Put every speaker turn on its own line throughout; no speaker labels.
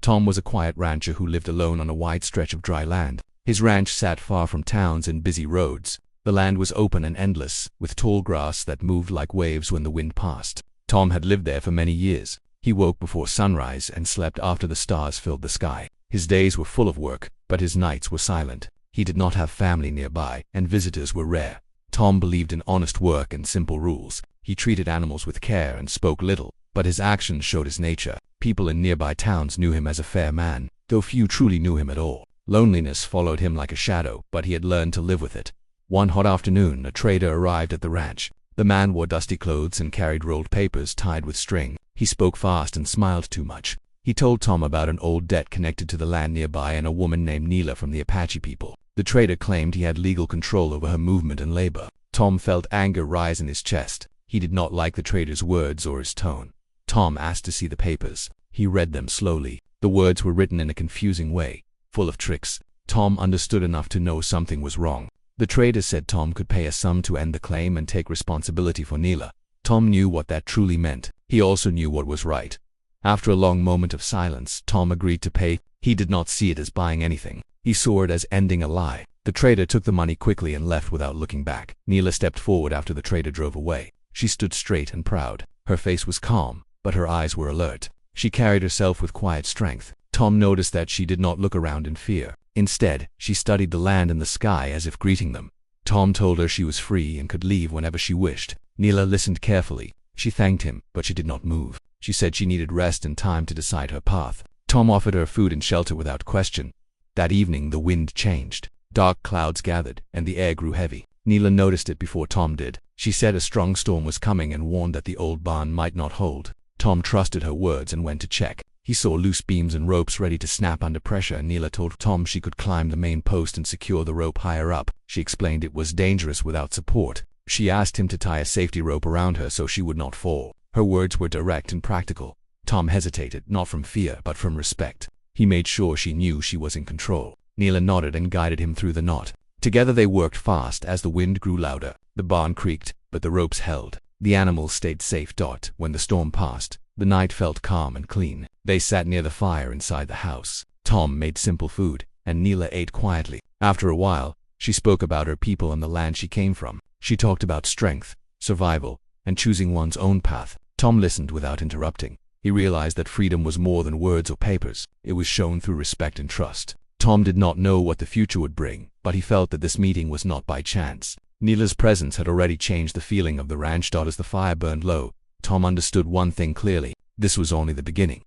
Tom was a quiet rancher who lived alone on a wide stretch of dry land. His ranch sat far from towns and busy roads. The land was open and endless, with tall grass that moved like waves when the wind passed. Tom had lived there for many years. He woke before sunrise and slept after the stars filled the sky. His days were full of work, but his nights were silent. He did not have family nearby, and visitors were rare. Tom believed in honest work and simple rules. He treated animals with care and spoke little, but his actions showed his nature. People in nearby towns knew him as a fair man, though few truly knew him at all. Loneliness followed him like a shadow, but he had learned to live with it. One hot afternoon, a trader arrived at the ranch. The man wore dusty clothes and carried rolled papers tied with string. He spoke fast and smiled too much. He told Tom about an old debt connected to the land nearby and a woman named Neela from the Apache people. The trader claimed he had legal control over her movement and labor. Tom felt anger rise in his chest. He did not like the trader's words or his tone. Tom asked to see the papers. He read them slowly. The words were written in a confusing way, full of tricks. Tom understood enough to know something was wrong. The trader said Tom could pay a sum to end the claim and take responsibility for Neela. Tom knew what that truly meant. He also knew what was right. After a long moment of silence, Tom agreed to pay. He did not see it as buying anything. He saw it as ending a lie. The trader took the money quickly and left without looking back. Neela stepped forward after the trader drove away. She stood straight and proud. Her face was calm, but her eyes were alert. She carried herself with quiet strength. Tom noticed that she did not look around in fear. Instead, she studied the land and the sky as if greeting them. Tom told her she was free and could leave whenever she wished. Neela listened carefully. She thanked him, but she did not move. She said she needed rest and time to decide her path. Tom offered her food and shelter without question. That evening, the wind changed. Dark clouds gathered, and the air grew heavy. Neela noticed it before Tom did. She said a strong storm was coming and warned that the old barn might not hold. Tom trusted her words and went to check. He saw loose beams and ropes ready to snap under pressure. Neela told Tom she could climb the main post and secure the rope higher up. She explained it was dangerous without support. She asked him to tie a safety rope around her so she would not fall. Her words were direct and practical. Tom hesitated, not from fear, but from respect. He made sure she knew she was in control. Neela nodded and guided him through the knot. Together they worked fast as the wind grew louder. The barn creaked, but the ropes held. The animals stayed safe. When the storm passed, the night felt calm and clean. They sat near the fire inside the house. Tom made simple food, and Neela ate quietly. After a while, she spoke about her people and the land she came from. She talked about strength, survival, and choosing one's own path. Tom listened without interrupting. He realized that freedom was more than words or papers. It was shown through respect and trust. Tom did not know what the future would bring, but he felt that this meeting was not by chance. Neela's presence had already changed the feeling of the ranch. As the fire burned low, Tom understood one thing clearly. This was only the beginning.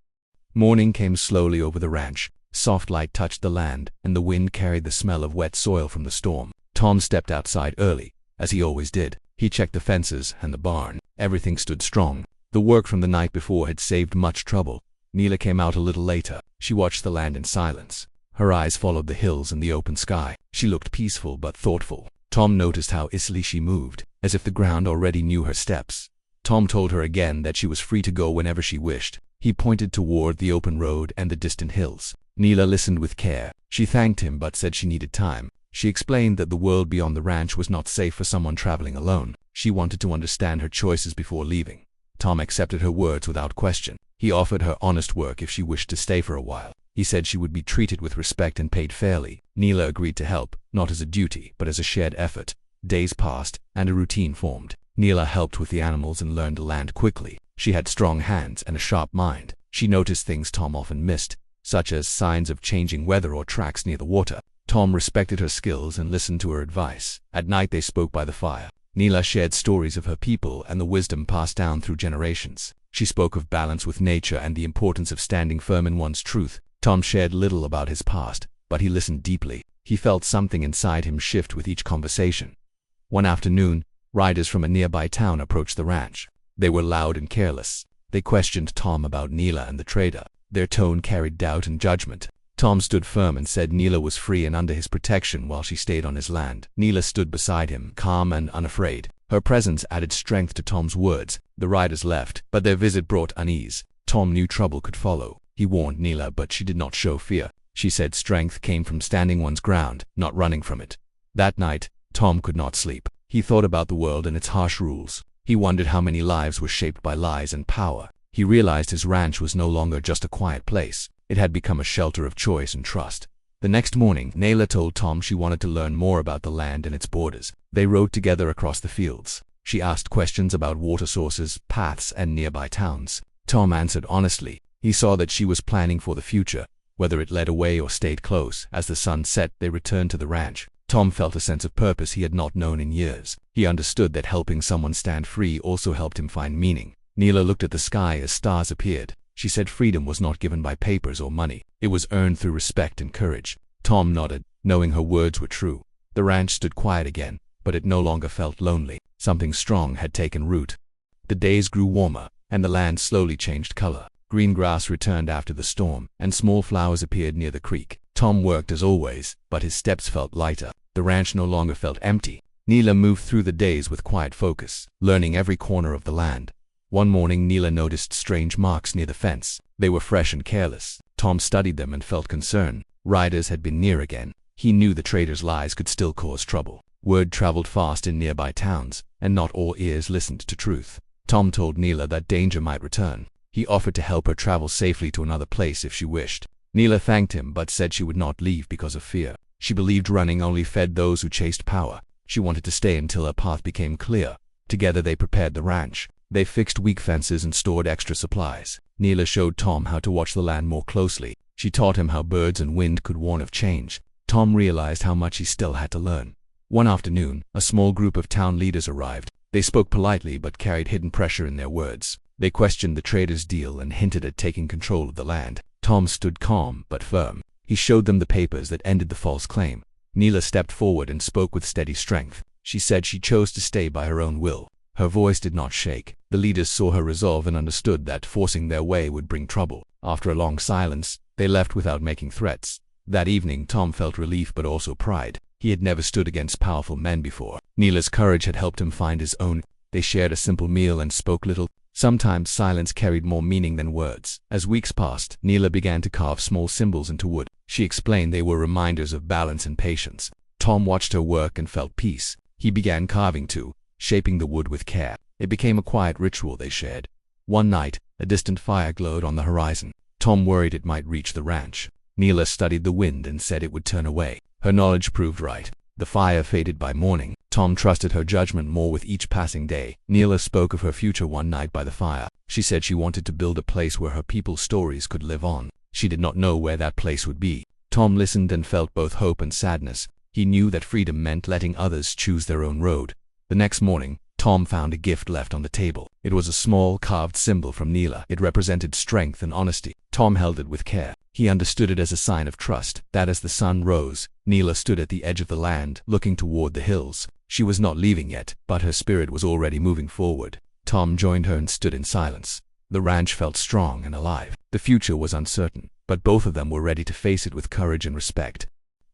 Morning came slowly over the ranch. Soft light touched the land, and the wind carried the smell of wet soil from the storm. Tom stepped outside early, as he always did. He checked the fences and the barn. Everything stood strong. The work from the night before had saved much trouble. Neela came out a little later. She watched the land in silence. Her eyes followed the hills and the open sky. She looked peaceful but thoughtful. Tom noticed how easily she moved, as if the ground already knew her steps. Tom told her again that she was free to go whenever she wished. He pointed toward the open road and the distant hills. Neela listened with care. She thanked him but said she needed time. She explained that the world beyond the ranch was not safe for someone traveling alone. She wanted to understand her choices before leaving. Tom accepted her words without question. He offered her honest work if she wished to stay for a while. He said she would be treated with respect and paid fairly. Neela agreed to help, not as a duty, but as a shared effort. Days passed, and a routine formed. Neela helped with the animals and learned the land quickly. She had strong hands and a sharp mind. She noticed things Tom often missed, such as signs of changing weather or tracks near the water. Tom respected her skills and listened to her advice. At night they spoke by the fire. Neela shared stories of her people and the wisdom passed down through generations. She spoke of balance with nature and the importance of standing firm in one's truth. Tom shared little about his past, but he listened deeply. He felt something inside him shift with each conversation. One afternoon, riders from a nearby town approached the ranch. They were loud and careless. They questioned Tom about Neela and the trader. Their tone carried doubt and judgment. Tom stood firm and said Neela was free and under his protection while she stayed on his land. Neela stood beside him, calm and unafraid. Her presence added strength to Tom's words. The riders left, but their visit brought unease. Tom knew trouble could follow. He warned Neela, but she did not show fear. She said strength came from standing one's ground, not running from it. That night, Tom could not sleep. He thought about the world and its harsh rules. He wondered how many lives were shaped by lies and power. He realized his ranch was no longer just a quiet place. It had become a shelter of choice and trust. The next morning, Nayla told Tom she wanted to learn more about the land and its borders. They rode together across the fields. She asked questions about water sources, paths, and nearby towns. Tom answered honestly. He saw that she was planning for the future, whether it led away or stayed close. As the sun set, they returned to the ranch. Tom felt a sense of purpose he had not known in years. He understood that helping someone stand free also helped him find meaning. Nayla looked at the sky as stars appeared. She said freedom was not given by papers or money. It was earned through respect and courage. Tom nodded, knowing her words were true. The ranch stood quiet again, but it no longer felt lonely. Something strong had taken root. The days grew warmer, and the land slowly changed color. Green grass returned after the storm, and small flowers appeared near the creek. Tom worked as always, but his steps felt lighter. The ranch no longer felt empty. Nayla moved through the days with quiet focus, learning every corner of the land. One morning, Nayla noticed strange marks near the fence. They were fresh and careless. Tom studied them and felt concern. Riders had been near again. He knew the traders' lies could still cause trouble. Word traveled fast in nearby towns, and not all ears listened to truth. Tom told Nayla that danger might return. He offered to help her travel safely to another place if she wished. Nayla thanked him but said she would not leave because of fear. She believed running only fed those who chased power. She wanted to stay until her path became clear. Together they prepared the ranch. They fixed weak fences and stored extra supplies. Nayla showed Tom how to watch the land more closely. She taught him how birds and wind could warn of change. Tom realized how much he still had to learn. One afternoon, a small group of town leaders arrived. They spoke politely but carried hidden pressure in their words. They questioned the traders' deal and hinted at taking control of the land. Tom stood calm but firm. He showed them the papers that ended the false claim. Nayla stepped forward and spoke with steady strength. She said she chose to stay by her own will. Her voice did not shake. The leaders saw her resolve and understood that forcing their way would bring trouble. After a long silence, they left without making threats. That evening, Tom felt relief but also pride. He had never stood against powerful men before. Nayla's courage had helped him find his own. They shared a simple meal and spoke little. Sometimes silence carried more meaning than words. As weeks passed, Nayla began to carve small symbols into wood. She explained they were reminders of balance and patience. Tom watched her work and felt peace. He began carving too, shaping the wood with care. It became a quiet ritual they shared. One night, a distant fire glowed on the horizon. Tom worried it might reach the ranch. Nayla studied the wind and said it would turn away. Her knowledge proved right. The fire faded by morning. Tom trusted her judgment more with each passing day. Nayla spoke of her future one night by the fire. She said she wanted to build a place where her people's stories could live on. She did not know where that place would be. Tom listened and felt both hope and sadness. He knew that freedom meant letting others choose their own road. The next morning, Tom found a gift left on the table. It was a small carved symbol from Nayla. It represented strength and honesty. Tom held it with care. He understood it as a sign of trust, that as the sun rose, Nayla stood at the edge of the land, looking toward the hills. She was not leaving yet, but her spirit was already moving forward. Tom joined her and stood in silence. The ranch felt strong and alive. The future was uncertain, but both of them were ready to face it with courage and respect.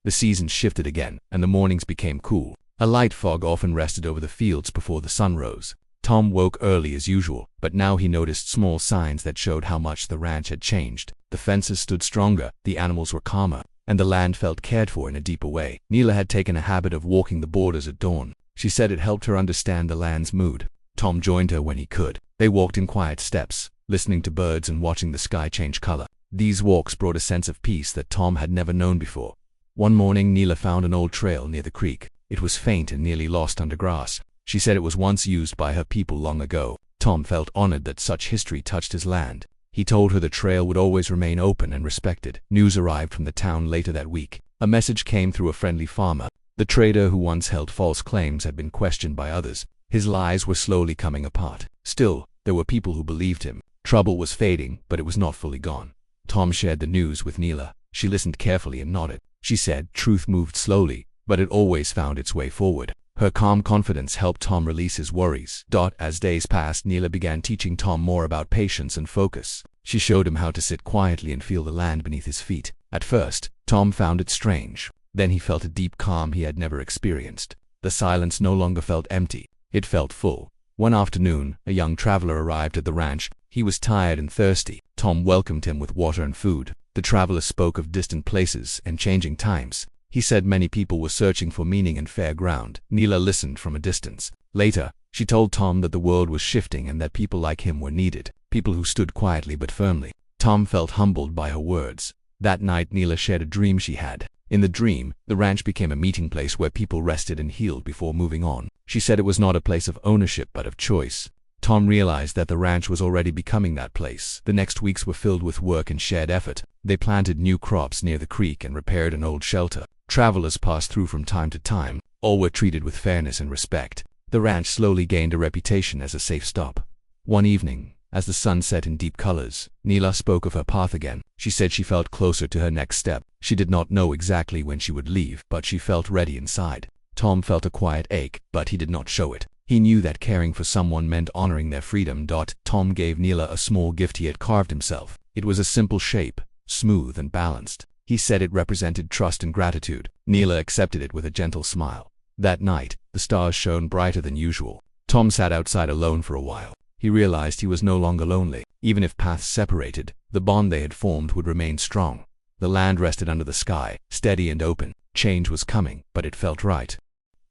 The seasons shifted again, and the mornings became cool. A light fog often rested over the fields before the sun rose. Tom woke early as usual, but now he noticed small signs that showed how much the ranch had changed. The fences stood stronger, the animals were calmer, and the land felt cared for in a deeper way. Nayla had taken a habit of walking the borders at dawn. She said it helped her understand the land's mood. Tom joined her when he could. They walked in quiet steps, listening to birds and watching the sky change color. These walks brought a sense of peace that Tom had never known before. One morning, Nayla found an old trail near the creek. It was faint and nearly lost under grass. She said it was once used by her people long ago. Tom felt honored that such history touched his land. He told her the trail would always remain open and respected. News arrived from the town later that week. A message came through a friendly farmer. The trader who once held false claims had been questioned by others. His lies were slowly coming apart. Still, there were people who believed him. Trouble was fading, but it was not fully gone. Tom shared the news with Nayla. She listened carefully and nodded. She said truth moved slowly, but it always found its way forward. Her calm confidence helped Tom release his worries. As days passed, Nayla began teaching Tom more about patience and focus. She showed him how to sit quietly and feel the land beneath his feet. At first, Tom found it strange. Then he felt a deep calm he had never experienced. The silence no longer felt empty. It felt full. One afternoon, a young traveler arrived at the ranch. He was tired and thirsty. Tom welcomed him with water and food. The traveler spoke of distant places and changing times. He said many people were searching for meaning and fair ground. Nayla listened from a distance. Later, she told Tom that the world was shifting and that people like him were needed, people who stood quietly but firmly. Tom felt humbled by her words. That night, Neela shared a dream she had. In the dream, the ranch became a meeting place where people rested and healed before moving on. She said it was not a place of ownership but of choice. Tom realized that the ranch was already becoming that place. The next weeks were filled with work and shared effort. They planted new crops near the creek and repaired an old shelter. Travelers passed through from time to time. All were treated with fairness and respect. The ranch slowly gained a reputation as a safe stop. One evening, as the sun set in deep colors, Neela spoke of her path again. She said she felt closer to her next step. She did not know exactly when she would leave, but she felt ready inside. Tom felt a quiet ache, but he did not show it. He knew that caring for someone meant honoring their freedom. Tom gave Neela a small gift he had carved himself. It was a simple shape, smooth and balanced. He said it represented trust and gratitude. Neela accepted it with a gentle smile. That night, the stars shone brighter than usual. Tom sat outside alone for a while. He realized he was no longer lonely. Even if paths separated, the bond they had formed would remain strong. The land rested under the sky, steady and open. Change was coming, but it felt right.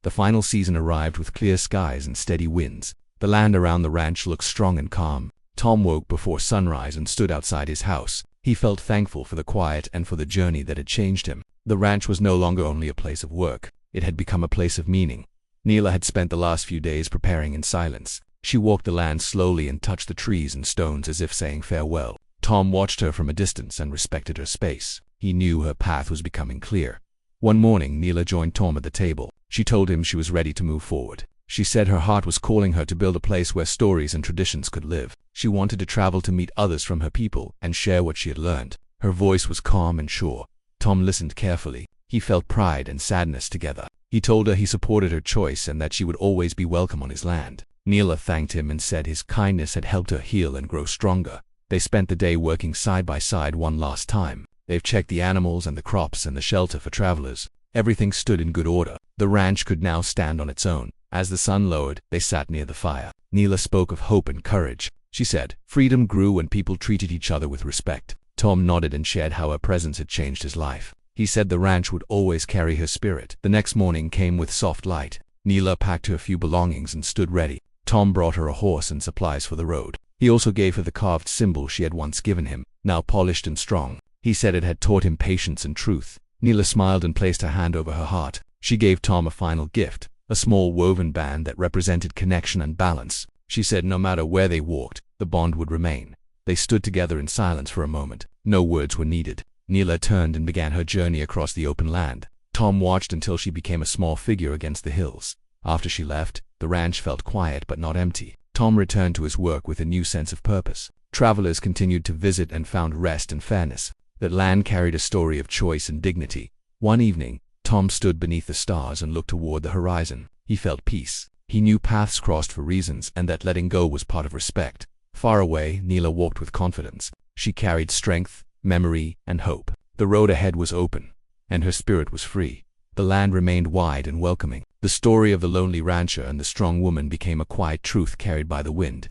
The final season arrived with clear skies and steady winds. The land around the ranch looked strong and calm. Tom woke before sunrise and stood outside his house. He felt thankful for the quiet and for the journey that had changed him. The ranch was no longer only a place of work. It had become a place of meaning. Neela had spent the last few days preparing in silence. She walked the land slowly and touched the trees and stones as if saying farewell. Tom watched her from a distance and respected her space. He knew her path was becoming clear. One morning, Neela joined Tom at the table. She told him she was ready to move forward. She said her heart was calling her to build a place where stories and traditions could live. She wanted to travel to meet others from her people and share what she had learned. Her voice was calm and sure. Tom listened carefully. He felt pride and sadness together. He told her he supported her choice and that she would always be welcome on his land. Neela thanked him and said his kindness had helped her heal and grow stronger. They spent the day working side by side one last time. They've checked the animals and the crops and the shelter for travelers. Everything stood in good order. The ranch could now stand on its own. As the sun lowered, they sat near the fire. Neela spoke of hope and courage. She said, freedom grew when people treated each other with respect. Tom nodded and shared how her presence had changed his life. He said the ranch would always carry her spirit. The next morning came with soft light. Neela packed her few belongings and stood ready. Tom brought her a horse and supplies for the road. He also gave her the carved symbol she had once given him, now polished and strong. He said it had taught him patience and truth. Neela smiled and placed her hand over her heart. She gave Tom a final gift, a small woven band that represented connection and balance. She said no matter where they walked, the bond would remain. They stood together in silence for a moment. No words were needed. Neela turned and began her journey across the open land. Tom watched until she became a small figure against the hills. After she left, the ranch felt quiet but not empty. Tom returned to his work with a new sense of purpose. Travelers continued to visit and found rest and fairness. That land carried a story of choice and dignity. One evening, Tom stood beneath the stars and looked toward the horizon. He felt peace. He knew paths crossed for reasons and that letting go was part of respect. Far away, Neela walked with confidence. She carried strength, memory, and hope. The road ahead was open, and her spirit was free. The land remained wide and welcoming. The story of the lonely rancher and the strong woman became a quiet truth carried by the wind.